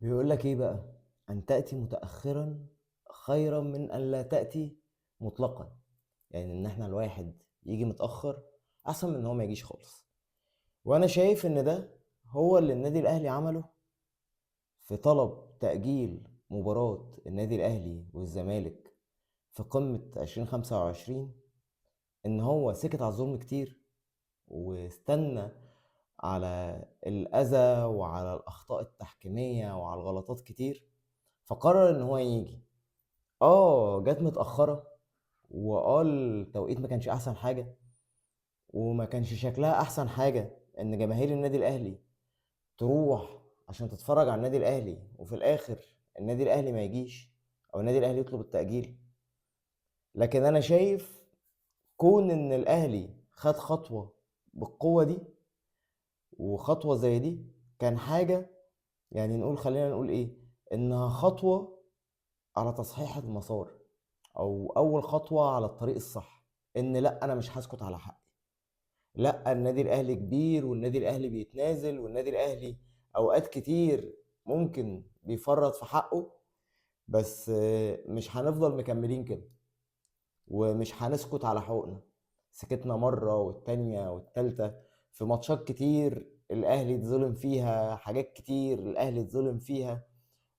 بيقول لك ايه بقى؟ ان تأتي متأخرا خيرا من ان لا تأتي مطلقا. يعني ان احنا الواحد يجي متأخر احسن من ان هو ما يجيش خالص. وانا شايف ان ده هو اللي النادي الاهلي عمله في طلب تأجيل مباراة النادي الاهلي والزمالك في قمة 2025. ان هو سكت على الظلم كتير واستنى على الأذى وعلى الأخطاء التحكيمية وعلى الغلطات كتير، فقرر ان هو يجي. جت متأخرة، التوقيت ما كانش احسن حاجة، وما كانش شكلها احسن حاجة ان جماهير النادي الاهلي تروح عشان تتفرج على النادي الاهلي وفي الاخر النادي الاهلي ما يجيش او النادي الاهلي يطلب التأجيل. لكن انا شايف كون ان الاهلي خد خطوة بالقوة دي وخطوة زي دي كان حاجة، يعني خلينا نقول ايه، انها خطوة على تصحيح المسار او اول خطوة على الطريق الصح. ان لا، انا مش هسكت على حقي. لا، النادي الاهلي كبير والنادي الاهلي بيتنازل والنادي الاهلي اوقات كتير ممكن بيفرط في حقه، بس مش هنفضل مكملين كده ومش هنسكت على حقوقنا. سكتنا مرة والتانية والتالتة في ماتشات كتير الاهلي اتظلم فيها، حاجات كتير الاهلي اتظلم فيها.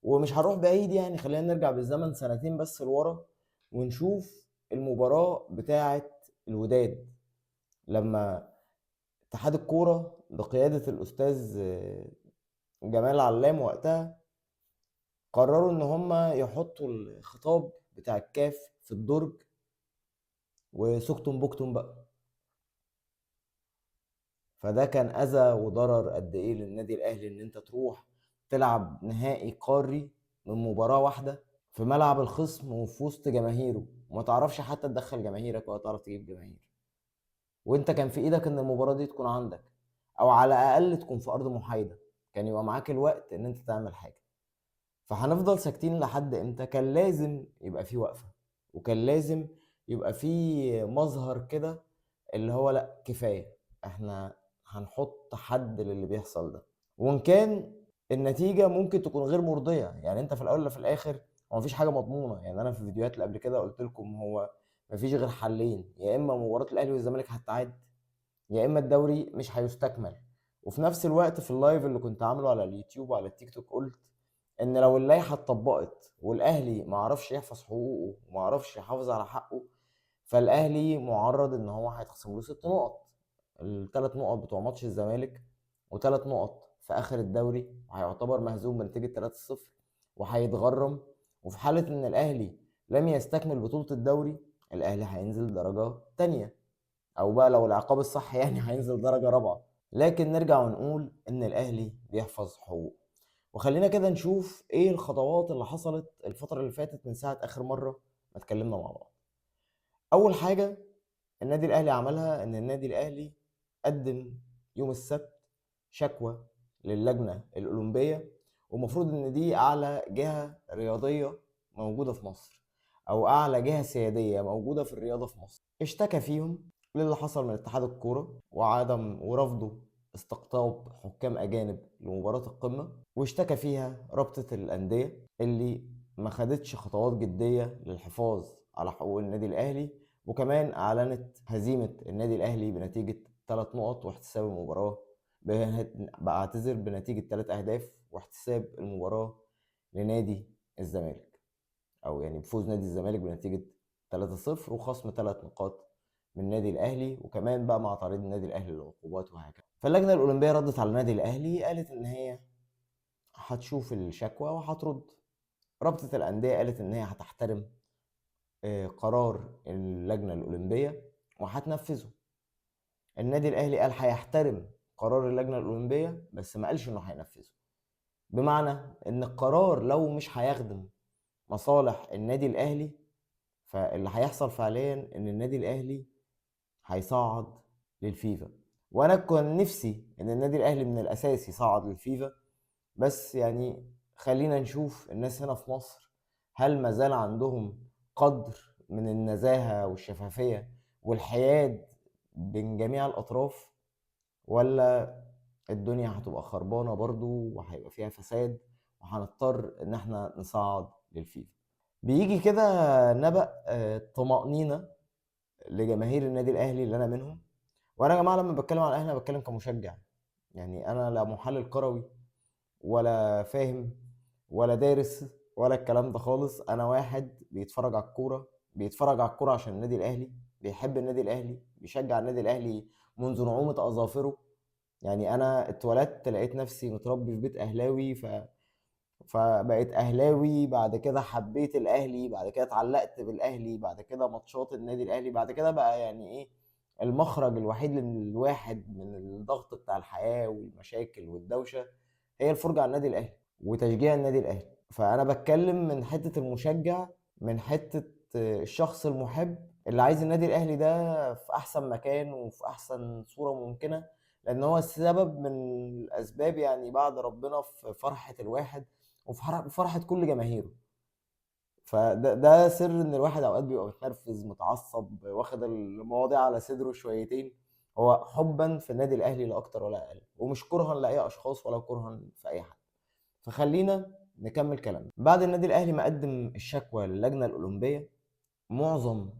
ومش هنروح بعيد، يعني خلينا نرجع بالزمن سنتين بس لورا ونشوف المباراة بتاعة الوداد لما اتحاد الكورة بقيادة الأستاذ جمال علام وقتها قرروا إن هما يحطوا الخطاب بتاع الكاف في الدرج، وسكتم بكتم بقى. فده كان أذى وضرر قد إيه للنادي الأهلي إن أنت تروح تلعب نهائي قاري من مباراة واحدة في ملعب الخصم وفي وسط جماهيره، وما تعرفش حتى تدخل جماهيرك ولا تعرف تجيب جماهير، وانت كان في ايدك ان المباراة دي تكون عندك او على الاقل تكون في ارض محايدة، كان يبقى معاك الوقت ان انت تعمل حاجة. فهنفضل ساكتين لحد امتى؟ كان لازم يبقى في وقفة، وكان لازم يبقى في مظهر كده اللي هو لا كفاية، احنا هنحط حد للي بيحصل ده. وان كان النتيجة ممكن تكون غير مرضية، يعني انت في الاول وفي الاخر هو مفيش حاجة مضمونة. يعني انا في الفيديوهات اللي قبل كده قلت لكم هو مفيش غير حلين: يا اما مباراة الاهلي والزمالك هتتعاد، يا اما الدوري مش هيستكمل. وفي نفس الوقت في اللايف اللي كنت عامله على اليوتيوب وعلى التيك توك قلت ان لو اللائحه اتطبقت والاهلي ما عرفش يحفظ حقوقه وما عرفش يحافظ على حقه، فالاهلي معرض ان هو هيتخصم له 6 نقط، الثلاث نقط بتوع ماتش الزمالك وثلاث نقط في اخر الدوري، وهيعتبر مهزوم بنتيجه 3-0 وهيتغرم. وفي حاله ان الاهلي لم يستكمل بطوله الدوري، الاهلي هينزل درجه تانية، او بقى لو العقاب الصح يعني هينزل درجة رابعة. لكن نرجع ونقول ان الاهلي بيحفظ حقوقه. وخلينا كده نشوف ايه الخطوات اللي حصلت الفترة اللي فاتت من ساعة اخر مرة ما اتكلمنا مع بعض. اول حاجة النادي الاهلي عملها ان النادي الاهلي قدم يوم السبت شكوى للجنة الاولمبية، ومفروض ان دي اعلى جهة رياضية موجودة في مصر او اعلى جهة سيادية موجودة في الرياضة في مصر. اشتكى فيهم للي حصل من اتحاد الكورة وعدم ورفضه استقطاب حكام اجانب لمباراة القمة، واشتكى فيها رابطة الاندية اللي ما خدتش خطوات جدية للحفاظ على حقوق النادي الاهلي، وكمان اعلنت هزيمة النادي الاهلي بنتيجة 3 نقط واحتساب المباراة، بعتذر بنتيجة 3 اهداف واحتساب المباراة لنادي الزمالك، او يعني بفوز نادي الزمالك بنتيجه 3-0 وخصم 3 نقاط من النادي الاهلي، وكمان بقى مع تعريض النادي الاهلي للعقوبات وهكذا. فاللجنه الاولمبيه ردت على النادي الاهلي، قالت ان هي هتشوف الشكوى وهترد. رابطه الانديه قالت ان هي هتحترم قرار اللجنه الاولمبيه وهتنفذه. النادي الاهلي قال هيحترم قرار اللجنه الاولمبيه بس ما قالش انه هينفذه، بمعنى ان القرار لو مش هيخدم مصالح النادي الاهلي، فاللي هيحصل فعليا ان النادي الاهلي هيصعد للفيفا. وانا كان نفسي ان النادي الاهلي من الاساس يصعد للفيفا، بس يعني خلينا نشوف الناس هنا في مصر هل ما زال عندهم قدر من النزاهة والشفافية والحياد بين جميع الاطراف، ولا الدنيا هتبقى خربانة برضو وهيبقى فيها فساد وهنضطر ان احنا نصعد للفيفا. بيجي كده نبأ طمأنينة لجماهير النادي الاهلي اللي انا منهم. وانا يا جماعه لما بتكلم على الاهلي انا بتكلم كمشجع، يعني انا لا محلل كروي ولا فاهم ولا دارس ولا الكلام ده خالص. انا واحد بيتفرج على الكوره، بيتفرج على الكوره عشان النادي الاهلي، بيحب النادي الاهلي، بيشجع النادي الاهلي منذ نعومه اظافره. يعني انا اتولدت لقيت نفسي متربي في بيت اهلاوي، فبقيت اهلاوي، بعد كده حبيت الاهلي، بعد كده اتعلقت بالاهلي، بعد كده ماتشات النادي الاهلي، بعد كده بقى يعني ايه المخرج الوحيد للواحد من الضغط بتاع الحياة والمشاكل والدوشة هي الفرجة على النادي الاهلي وتشجيع النادي الاهلي. فانا بتكلم من حتة المشجع، من حتة الشخص المحب اللي عايز النادي الاهلي ده في احسن مكان وفي احسن صورة ممكنة، لان هو السبب من الاسباب يعني بعد ربنا في فرحة الواحد وفي فرحة كل جماهيره. فده سر ان الواحد اوقات بيبقى متنرفز متعصب واخد المواضيع على صدره شويتين، هو حبا في النادي الاهلي لا اكتر ولا اقل، ومش كرها لاي اشخاص ولا كرها في اي حد. فخلينا نكمل كلامنا. بعد النادي الاهلي ما قدم الشكوى للجنه الاولمبيه، معظم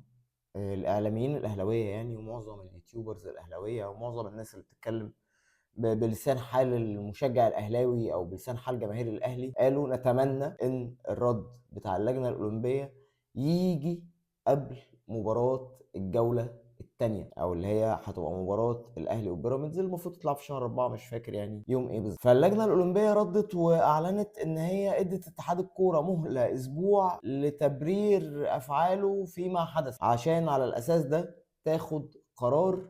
الاعلاميين الاهلاويه يعني، ومعظم اليوتيوبرز الاهلاويه، ومعظم الناس اللي بتتكلم بلسان حال المشجع الاهلاوي او بلسان حال جماهير الاهلي قالوا نتمنى ان الرد بتاع اللجنه الاولمبيه يجي قبل مباراه الجوله الثانيه، او اللي هي هتبقى مباراه الاهلي وبيراميدز اللي المفروض تطلع في شهر 4، مش فاكر يعني يوم ايه بالظبط. فاللجنه الاولمبيه ردت واعلنت ان هي ادت اتحاد الكوره مهله اسبوع لتبرير افعاله فيما حدث، عشان على الاساس ده تاخد قرار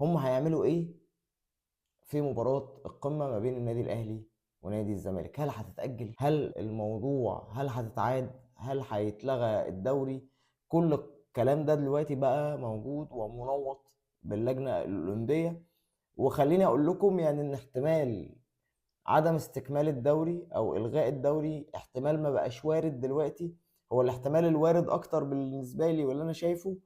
هم هيعملوا ايه في مباراة القمة ما بين النادي الأهلي ونادي الزمالك. هل هتتأجل؟ هل الموضوع هل هتتعاد؟ هل هيتلغى الدوري؟ كل الكلام ده دلوقتي بقى موجود ومنوط باللجنة الأولمبية. وخليني أقول لكم يعني إن احتمال عدم استكمال الدوري أو إلغاء الدوري احتمال ما بقاش وارد دلوقتي. هو الاحتمال الوارد أكتر بالنسبة لي واللي أنا شايفه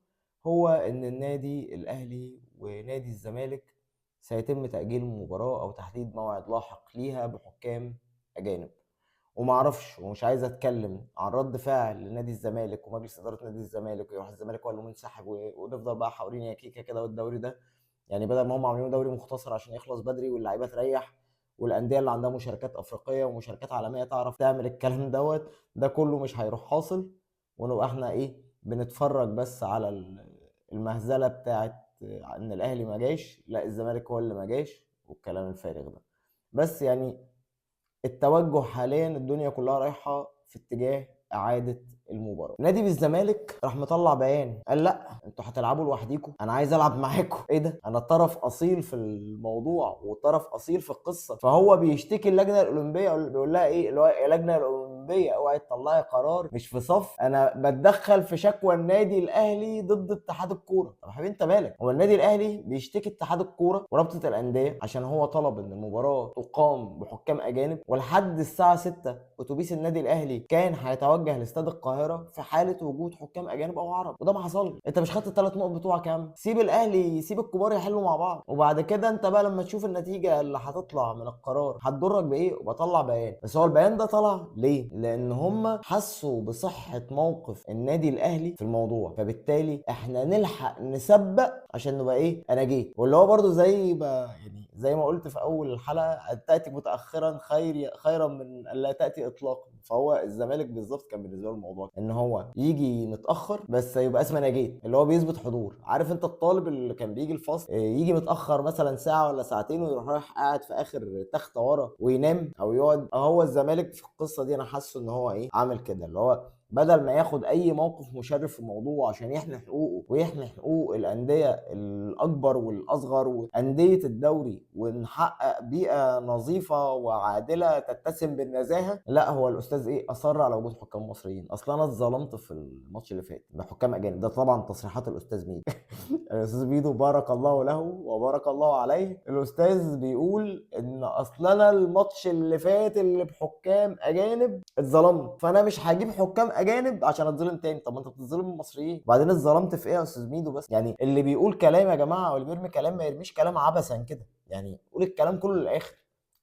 هو إن النادي الأهلي ونادي الزمالك سيتم تأجيل المباراة أو تحديد موعد لاحق ليها بحكام أجانب. ومعرفش ومش عايز أتكلم عن رد فعل لنادي الزمالك ومجلس إدارة نادي الزمالك، ويروح الزمالك هو اللي منسحب ونفضل بقى حاورين يا كيكة كده. والدوري ده يعني بدل ما هم عاملين دوري مختصر عشان يخلص بدري واللعيبة تريح، والأندية اللي عندها مشاركات أفريقية ومشاركات عالمية تعرف تعمل الكلام ده كله مش هيروح حاصل، ونبقى احنا إيه بنتفرج بس على المهزلة بتاعت ان الاهلي ما جاش، لا الزمالك هو اللي ما جاش والكلام الفارغ ده. بس يعني التوجه حاليا الدنيا كلها رايحه في اتجاه اعاده المباراه. نادي بالزمالك راح مطلع بيان قال لا انتوا هتلعبوا لوحديكم، انا عايز العب معاكم. ايه ده، انا طرف اصيل في الموضوع وطرف اصيل في القصه. فهو بيشتكي اللجنه الاولمبيه بيقول لها ايه اللي هو يا لجنه الاولمبيه اوعي تطلعي قرار مش في صف انا بتدخل في شكوى النادي الاهلي ضد اتحاد الكوره. طب يا حبيبي انت مالك، هو النادي الاهلي بيشتكي اتحاد الكوره ورابطه الانديه عشان هو طلب ان المباراه تقام بحكام اجانب، ولحد الساعه 6 اتوبيس النادي الاهلي كان هيتوجه لاستاد القاهره في حاله وجود حكام اجانب او عرب، وده ما حصلش. انت مش خدت الثلاث نقط بتوعك يا عم؟ سيب الاهلي سيب الكبار يحلوا مع بعض، وبعد كده انت بقى لما تشوف النتيجه اللي هتطلع من القرار هتضرك بايه وبطلع بيان. بس هو البيان ده طلع ليه؟ لان هم حسوا بصحه موقف النادي الاهلي في الموضوع، فبالتالي احنا نلحق نسبق عشان نبقى ايه انا جيت. واللي هو برضو زي يعني زي ما قلت في اول الحلقه تاتي متاخرا خيرا من الا تاتي اطلاقا. فهو الزمالك بالظبط كان بالنسبه له الموضوع ان هو يجي متاخر بس يبقى اسمه انا جيت، اللي هو بيثبت حضور. عارف انت الطالب اللي كان بيجي الفصل يجي متاخر مثلا ساعه ولا ساعتين ويروح رايح قاعد في اخر تخته ورا وينام او يقعد. هو الزمالك في القصه دي انا حاسه ان هو ايه عامل كده، اللي هو بدل ما ياخد اي موقف مشرف في الموضوع عشان يحمي حقوقه ويحمي حقوق الانديه الاكبر والاصغر وانديه الدوري ونحقق بيئه نظيفه وعادله تتسم بالنزاهه، لا هو الاستاذ ايه اصر على وجود حكام مصريين. اصلا انا اتظلمت في الماتش اللي فات بحكام اجانب، ده طبعا تصريحات الاستاذ ميدو. الاستاذ ميدو بارك الله له وبارك الله عليه، الاستاذ بيقول ان اصلا انا الماتش اللي فات اللي بحكام اجانب اتظلمت، فانا مش هجيب حكام اجانب عشان اتظلم تاني. طب ما انت بتظلم المصريين. وبعدين اتظلمت في ايه يا استاذ ميدو؟ بس يعني اللي بيقول كلام يا جماعه او اللي بيرمي كلام ما يرميش كلام عبثا كده، يعني قول الكلام كله للاخر.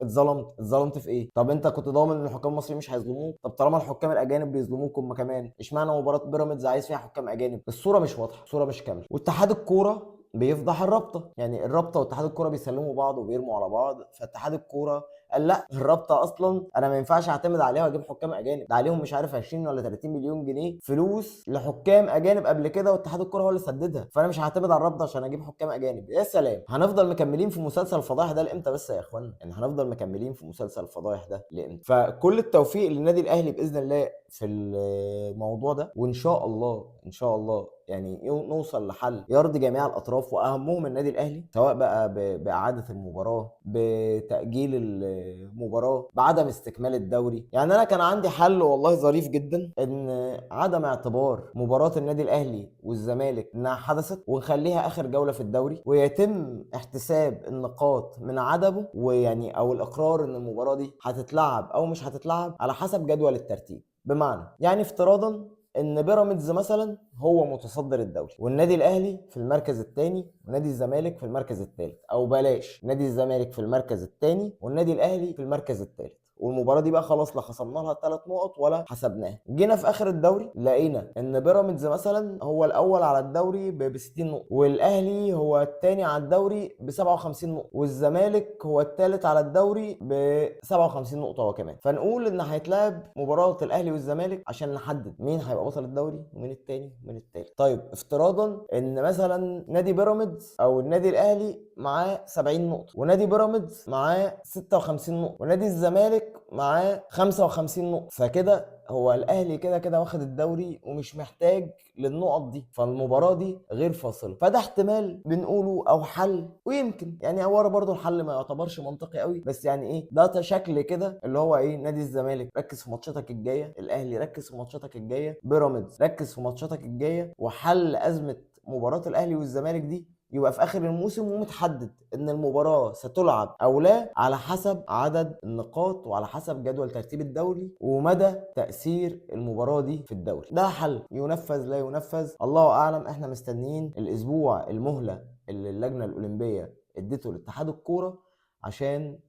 اتظلمت في ايه؟ طب انت كنت ضامن ان الحكام المصريين مش هيظلموك؟ طب طالما الحكام الاجانب بيظلموك هم كمان، اشمعنى مباراه بيراميدز عايز فيها حكام اجانب؟ الصوره مش واضحه، الصوره مش كامله. واتحاد الكوره بيفضح الرابطه، يعني الرابطه واتحاد الكوره بيسلموا بعض وبيرموا على بعض، فاتحاد الكوره قال لا، الرابطه اصلا انا ما ينفعش اعتمد عليها واجيب حكام اجانب، ده عليهم مش عارف 20 ولا 30 مليون جنيه فلوس لحكام اجانب قبل كده، واتحاد الكوره هو اللي سددها، فانا مش هعتمد على الرابطه عشان اجيب حكام اجانب. يا سلام، هنفضل مكملين في مسلسل الفضايح ده لامتى بس يا اخوانا؟ يعني هنفضل مكملين في مسلسل الفضايح ده لامتى؟ فكل التوفيق للنادي الاهلي باذن الله في الموضوع ده، وان شاء الله ان شاء الله يعني نوصل لحل يرضي جميع الاطراف واهمهم النادي الاهلي، سواء بقى باعاده المباراه، بتاجيل المباراه، بعدم استكمال الدوري. يعني انا كان عندي حل والله ظريف جدا، ان عدم اعتبار مباراه النادي الاهلي والزمالك انها حدثت، ونخليها اخر جوله في الدوري، ويتم احتساب النقاط من عدمه، ويعني او الاقرار ان المباراه دي هتتلعب او مش هتتلعب على حسب جدول الترتيب. بمعنى يعني افتراضا ان بيراميدز مثلا هو متصدر الدوري، والنادي الاهلي في المركز الثاني، ونادي الزمالك في المركز الثالث، او بلاش، نادي الزمالك في المركز الثاني والنادي الاهلي في المركز الثالث، والمباراه دي بقى خلاص لا خصمنا لها 3 نقط ولا حسبناها. جينا في اخر الدوري لقينا ان بيراميدز مثلا هو الاول على الدوري ب 60 نقطه، والاهلي هو الثاني على الدوري ب 57 نقطه، والزمالك هو الثالث على الدوري ب 57 نقطه هو كمان. فنقول ان هيتلعب مباراه الاهلي والزمالك عشان نحدد مين هيبقى بطل الدوري ومين الثاني ومين الثالث. طيب افتراضا ان مثلا نادي بيراميدز او النادي الاهلي معاه 70 نقطه، ونادي بيراميدز معاه 56 نقطه، ونادي الزمالك معاه 55 نقطه، فكده هو الاهلي كده كده واخد الدوري ومش محتاج للنقط دي، فالمباراه دي غير فاصله. فده احتمال بنقوله او حل، ويمكن يعني هو برضه الحل ما يعتبرش منطقي قوي، بس يعني ايه، ده شكل كده اللي هو ايه، نادي الزمالك ركز في ماتشاتك الجايه، الاهلي ركز في ماتشاتك الجايه، بيراميدز ركز في ماتشاتك الجايه، وحل ازمه مباراه الاهلي والزمالك دي يبقى في اخر الموسم، ومتحدد ان المباراه ستلعب او لا على حسب عدد النقاط وعلى حسب جدول ترتيب الدوري ومدى تاثير المباراه دي في الدوري. ده حل ينفذ لا ينفذ الله اعلم. احنا مستنيين الاسبوع المهله اللي اللجنه الاولمبيه ادته لاتحاد الكوره عشان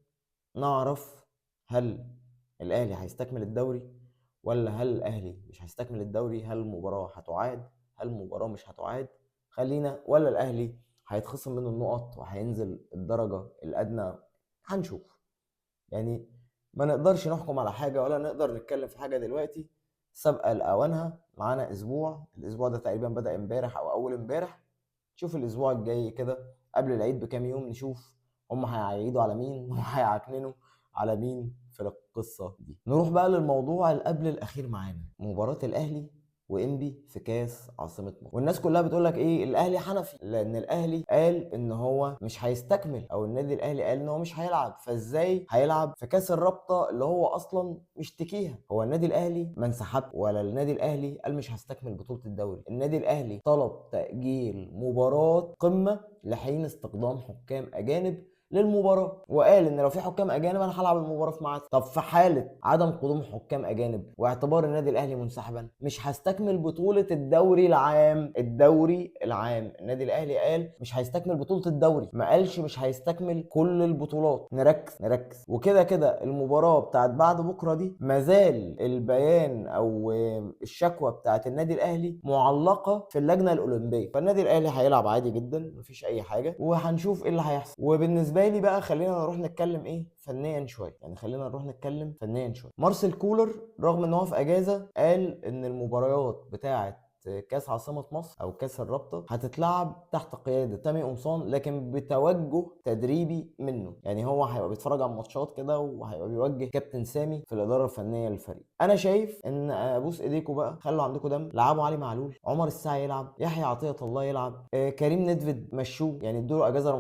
نعرف هل الاهلي هيستكمل الدوري، ولا هل الاهلي مش هيستكمل الدوري، هل المباراه هتعاد، هل المباراه مش هتعاد، ولا الاهلي هيتخصم منه النقط وهينزل الدرجه الادنى. هنشوف. يعني ما نقدرش نحكم على حاجه ولا نقدر نتكلم في حاجه دلوقتي سابقه لاوانها. معانا اسبوع، الاسبوع ده تقريبا بدا امبارح او اول امبارح. نشوف الاسبوع الجاي كده قبل العيد بكام يوم، نشوف هم هيعيدوا على مين وهيعكننوا على مين في القصه دي. نروح بقى للموضوع اللي قبل الاخير معانا، مباراه الاهلي وانبي في كاس عاصمه مصر. والناس كلها بتقول لك ايه، الاهلي حنفي، لان الاهلي قال ان هو مش هيستكمل، او النادي الاهلي قال ان هو مش هيلعب، فازاي هيلعب في كاس الرابطه اللي هو اصلا مشتكيها؟ هو النادي الاهلي ما انسحب، ولا النادي الاهلي قال مش هستكمل بطوله الدوري. النادي الاهلي طلب تاجيل مباراه قمه لحين استخدام حكام اجانب للمباراه، وقال ان لو في حكام اجانب انا هلعب المباراه في ميعادها. طب في حاله عدم قدوم حكام اجانب واعتبار النادي الاهلي منسحبا، مش هستكمل بطوله الدوري العام. النادي الاهلي قال مش هيستكمل بطوله الدوري، ما قالش مش هيستكمل كل البطولات. نركز. وكده كده المباراه بتاعت بعد بكره دي مازال البيان او الشكوى بتاعت النادي الاهلي معلقه في اللجنه الاولمبيه، فالنادي الاهلي هيلعب عادي جدا مفيش اي حاجه، وهنشوف ايه اللي هيحصل. وبالنسبه لي بقى خلينا نروح نتكلم ايه فنيا شويه، مارسيل كولر رغم ان هو في اجازه قال ان المباريات بتاعه كاس عاصمة مصر او كاس الرابطة هتتلعب تحت قيادة سامي قمصان، لكن بتوجه تدريبي منه. يعني هو هيبقى بيتفرج على الماتشات كده وهيبقى بيوجه كابتن سامي في الادارة الفنية للفريق. انا شايف ان ابوس ايديكم بقى، خلوا عندكم دم، لعبوا علي معلول، عمر الساعي يلعب، يحيى عطية الله يلعب، كريم ندفد مشوه، يعني ادوا اجازة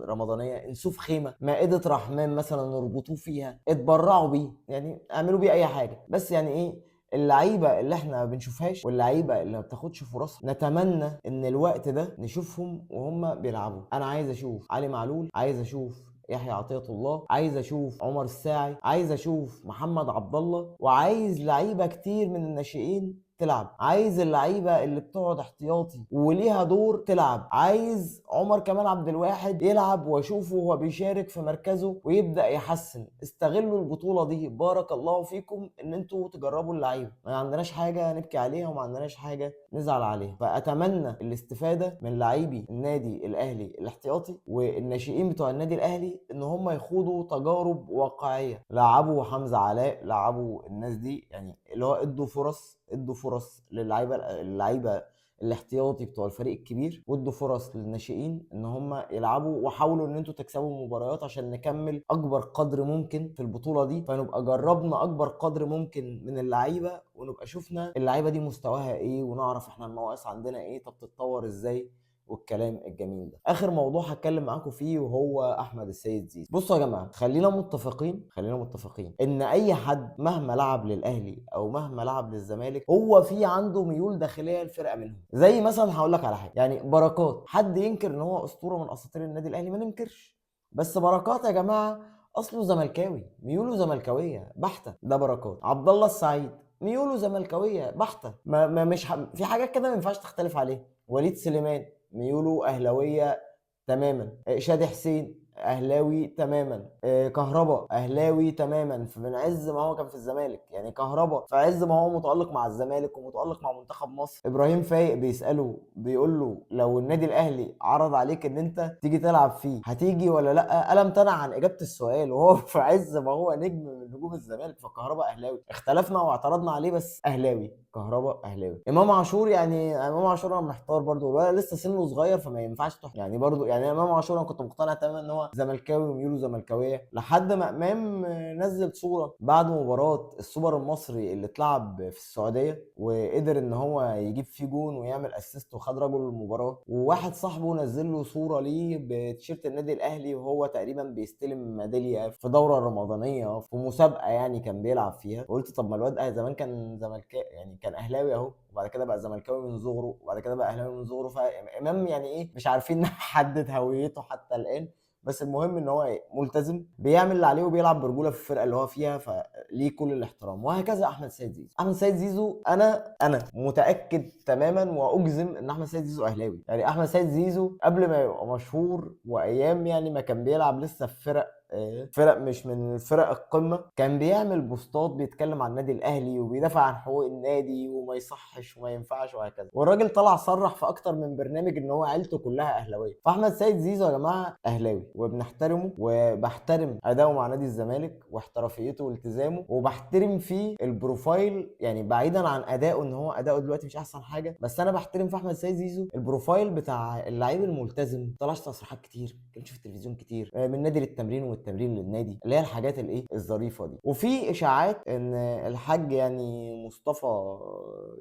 رمضانية، انسوف خيمة، مائدة رحمن مثلا نربطوه فيها، اتبرعوا بيه، يعني اعملوا بيه اي حاجة، بس يعني ايه، اللعيبه اللي احنا ما بنشوفهاش واللعيبه اللي ما بتاخدش فرصها نتمنى ان الوقت ده نشوفهم وهم بيلعبوا. انا عايز اشوف علي معلول، عايز اشوف يحيى عطية الله، عايز اشوف عمر الساعي، عايز اشوف محمد عبد الله، وعايز لعيبه كتير من الناشئين تلعب، عايز اللعيبه اللي بتقعد احتياطي وليها دور تلعب، عايز عمر كمال عبد الواحد يلعب واشوفه هو بيشارك في مركزه ويبدا يحسن. استغلوا البطوله دي، بارك الله فيكم ان انتوا تجربوا اللعيبه، ما عندناش حاجه نبكي عليها وما عندناش حاجه نزعل عليها. فاتمنى الاستفاده من لاعبي النادي الاهلي الاحتياطي والناشئين بتوع النادي الاهلي ان هم يخوضوا تجارب واقعيه. لعبوا حمزه علاء، لعبوا الناس دي، يعني اللي هو ادوا فرص اللعيبه الاحتياطي بتوع الفريق الكبير، وادوا فرص للناشئين ان هم يلعبوا، وحاولوا ان انتوا تكسبوا مباريات عشان نكمل اكبر قدر ممكن في البطوله دي، فنبقى جربنا اكبر قدر ممكن من اللعيبه، ونبقى شفنا اللعيبه دي مستواها ايه، ونعرف احنا النواقص عندنا ايه، طب تتطور ازاي، والكلام الجميل ده. اخر موضوع هتكلم معاكم فيه وهو احمد السيد زيزو. بصوا يا جماعه، خلينا متفقين ان اي حد مهما لعب للاهلي او مهما لعب للزمالك هو في عنده ميول داخليه للفرقه منهم. زي مثلا هقول لك على حاجه، يعني بركات، حد ينكر ان هو اسطوره من اساطير النادي الاهلي؟ ما ننكرش، بس بركات يا جماعه اصله زملكاوي، ميوله زملكاويه بحته. ده بركات. عبد الله السعيد ميوله زملكاويه بحته، ما مش في حاجات كده ما ينفعش تختلف عليها. وليد سليمان ميوله اهلاويه تماما. شادي حسين اهلاوي تماما. كهربا اهلاوي تماما، من عز ما هو كان في الزمالك. يعني كهربا في عز ما هو متالق مع الزمالك ومتالق مع منتخب مصر. ابراهيم فايق بيساله بيقول له لو النادي الاهلي عرض عليك ان انت تيجي تلعب فيه هتيجي ولا لا؟ قال امتنع عن اجابه السؤال، وهو في عز ما هو نجم من نجوم الزمالك. فكهربا اهلاوي، اختلفنا واعترضنا عليه بس اهلاوي. كهربا اهلاوي. امام عاشور، يعني امام عاشور انا محتار برضو، الولد لسه سنه صغير فما ينفعش يعني برضو. يعني امام عاشور انا كنت مقتنع تماما ان هو زملكاوي وميوله زملكاويه، لحد ما امام نزل صوره بعد مباراه السوبر المصري اللي اتلعب في السعوديه، وقدر ان هو يجيب فيه جون ويعمل اسيست وخد رجل المباراه، وواحد صاحبه نزل له صوره ليه بتيشيرت النادي الاهلي وهو تقريبا بيستلم ميداليه في دوره رمضانيه في مسابقه يعني كان بيلعب فيها. قلت طب ما الواد زمان كان زملكاوي، يعني كان اهلاوي اهو، وبعد كده بقى زملكاوي من صغره، وبعد كده بقى اهلاوي من صغره. فامام يعني ايه، مش عارفين نحدد هويته حتى الان. بس المهم ان هو ملتزم، بيعمل اللي عليه وبيلعب برجوله في الفرقه اللي هو فيها، فليه كل الاحترام. وهكذا احمد سيد زيزو. احمد سيد زيزو انا متاكد تماما واجزم ان احمد سيد زيزو اهلاوي. يعني احمد سيد زيزو قبل ما يبقى مشهور، وايام يعني ما كان بيلعب لسه في فرق مش من فرق القمه، كان بيعمل بوستات بيتكلم عن النادي الاهلي وبيدافع عن حقوق النادي وما يصحش وما ينفعش وهكذا. والراجل طلع صرح في اكتر من برنامج ان هو عيلته كلها اهلاويه. فاحمد سيد زيزو يا جماعه اهلاوي، وبنحترمه، وبحترم اداؤه مع نادي الزمالك واحترافيته والتزامه، وبحترم فيه البروفايل. يعني بعيدا عن اداؤه ان هو اداؤه دلوقتي مش احسن حاجه، بس انا بحترم في احمد سيد زيزو البروفايل بتاع اللعيب الملتزم. ما طلعش تصريحات كتير، ما كانش في التلفزيون كتير، من نادي للتمرين والتمرين للنادي، اللي هي الحاجات الايه الظريفه دي. وفي اشاعات ان الحاج يعني مصطفى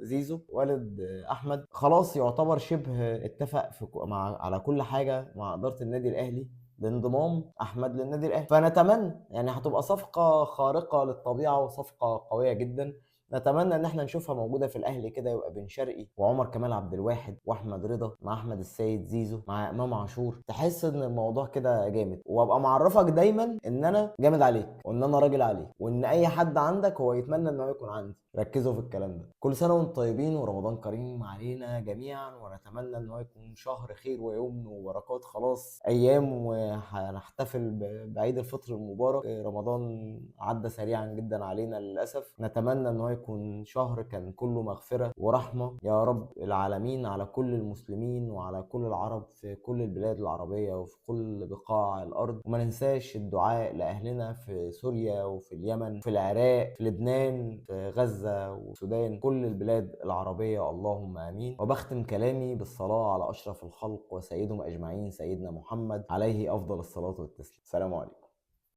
زيزو والد احمد خلاص يعتبر شبه اتفق على كل حاجه مع اداره النادي الاهلي بانضمام احمد للنادي الاهلي. فنتمنى يعني هتبقى صفقه خارقه للطبيعه وصفقه قويه جدا. نتمنى ان احنا نشوفها موجوده في الاهلي كده، يبقى بن شرقي وعمر كمال عبد الواحد واحمد رضا مع احمد السيد زيزو مع امام عاشور. تحس ان الموضوع كده جامد، وابقى معرفك دايما ان انا جامد عليك وان انا راجل عليك، وان اي حد عندك هو يتمنى ان هو يكون عندي. ركزوا في الكلام ده. كل سنه وانتم طيبين ورمضان كريم علينا جميعا، ونتمنى ان هو يكون شهر خير ويمن وبركات. خلاص ايام وهنحتفل بعيد الفطر المبارك. رمضان عدى سريعا جدا علينا للاسف. نتمنى ان هو يكون شهر كان كله مغفره ورحمه يا رب العالمين على كل المسلمين وعلى كل العرب في كل البلاد العربيه وفي كل بقاع الارض. وما ننساش الدعاء لاهلنا في سوريا وفي اليمن، في العراق، في لبنان، في غزه والسودان، كل البلاد العربيه، اللهم امين. وبختم كلامي بالصلاه على اشرف الخلق وسيدهم اجمعين، سيدنا محمد عليه افضل الصلاه والتسليم. السلام عليكم.